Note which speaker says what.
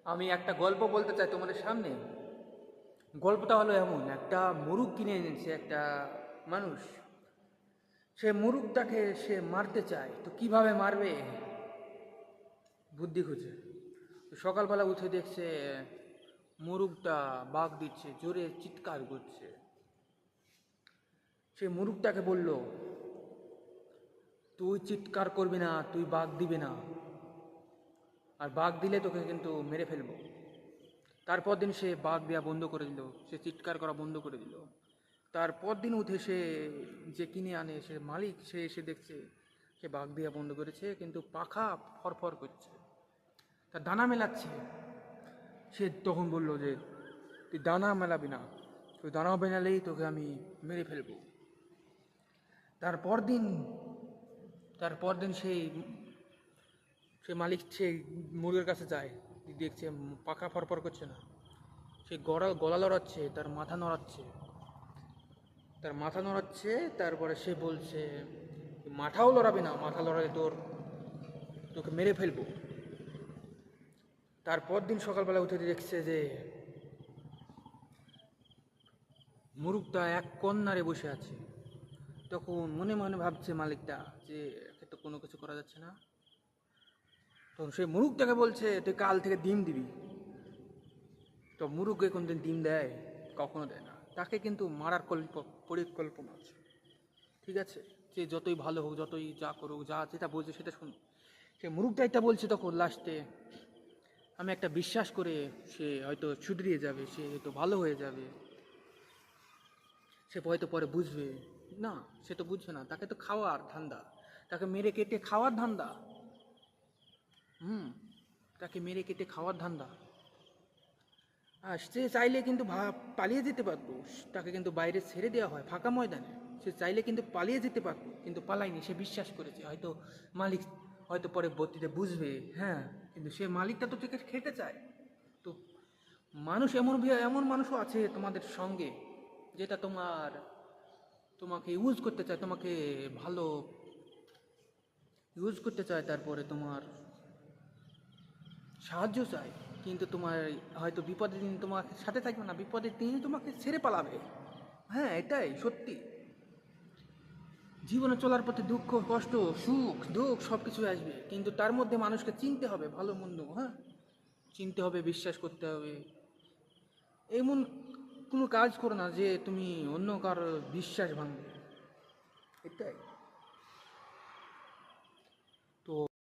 Speaker 1: আমি একটা গল্প বলতে চাই তোমাদের সামনে। গল্পটা হলো এমন, একটা মুরগ কিনে এনেছে একটা মানুষ। সে মুরগটাকে সে মারতে চায়, তো কিভাবে মারবে বুদ্ধি খুঁজে। তো সকালবেলা উঠে দেখছে মুরগটা বাঘ দিচ্ছে, জোরে চিৎকার করছে। সে মুরগটাকে বলল, তুই চিৎকার করবি না, তুই বাঘ দিবি না, আর বাঘ দিলে তোকে কিন্তু মেরে ফেলবো। তারপর দিন সে বাঘ দেওয়া বন্ধ করে দিল, সে চিৎকার করা বন্ধ করে দিল। তারপর দিন উঠে সে যে কিনে আনে সে মালিক, সে এসে দেখছে সে বাঘ দেওয়া বন্ধ করেছে, কিন্তু পাখা ফরফর করছে, তার দানা মেলাচ্ছে। সে তখন বলল যে তুই দানা মেলাবি না, তুই দানা মেলালেই তোকে আমি মেরে ফেলবো। তারপর দিন তারপর দিন সেই সে মালিক সে মুরগের কাছে যায়, দেখছে পাখা ফরফর করছে না। সে গলা লড়াচ্ছে, তার মাথা নড়াচ্ছে। তারপরে সে বলছে, মাথাও লড়াবে না, মাথা লড়ালে তোকে মেরে ফেলবো। তারপর দিন সকালবেলা উঠে দেখছে যে মুরগটা এক কর্নারে বসে আছে। তখন মনে মনে ভাবছে মালিকটা যে একে তো কোনো কিছু করা যাচ্ছে না। তখন সে মুরগটাকে বলছে, তুই কাল থেকে ডিম দিবি। তো মুরগে কোনদিন ডিম দেয়? কখনো দেয় না। তাকে কিন্তু মারার পরিকল্পনা আছে, ঠিক আছে? সে যতই ভালো হোক, যতই যা করুক, যা যেটা বলছে সেটা শুনুক। সে মুরগটা এটা বলছে, তখন লাস্টে আমি একটা বিশ্বাস করে সে হয়তো শুধরিয়ে যাবে, সে হয়তো ভালো হয়ে যাবে, সে হয়তো পরে বুঝবে। না, সে তো বুঝবে না, তাকে তো খাওয়ার ধান্দা, তাকে মেরে কেটে খাওয়ার ধান্দা। হুম, তাকে মেরে কেটে খাওয়ার ধান্দা। আর সে চাইলে কিন্তু পালিয়ে যেতে পারতো, তাকে কিন্তু বাইরে ছেড়ে দেওয়া হয় ফাঁকা ময়দানে। সে চাইলে কিন্তু পালিয়ে যেতে পারতো, কিন্তু পালায়নি, সে বিশ্বাস করেছে। হয়তো মালিক হয়তো পরে বর্তিতে বুঝবে, হ্যাঁ, কিন্তু সে মালিকটা তো তোকে খেতে চায়। তো মানুষ এমন এমন মানুষও আছে তোমাদের সঙ্গে, যেটা তোমাকে ইউজ করতে চায়, তোমাকে ভালো ইউজ করতে চায়, তারপরে তোমার সাহায্য চায়, কিন্তু তোমার হয়তো বিপদের দিন তোমার সাথে থাকবে না, বিপদের দিন তোমাকে ছেড়ে পালাবে। হ্যাঁ, এটাই সত্যি। জীবনে চলার পথে দুঃখ, কষ্ট, সুখ, দুঃখ সব কিছু আসবে, কিন্তু তার মধ্যে মানুষকে চিনতে হবে, ভালো মন্দ, হ্যাঁ, চিনতে হবে, বিশ্বাস করতে হবে। এমন কোনো কাজ করো না যে তুমি অন্য কারো বিশ্বাস ভাঙবে। এটাই তো।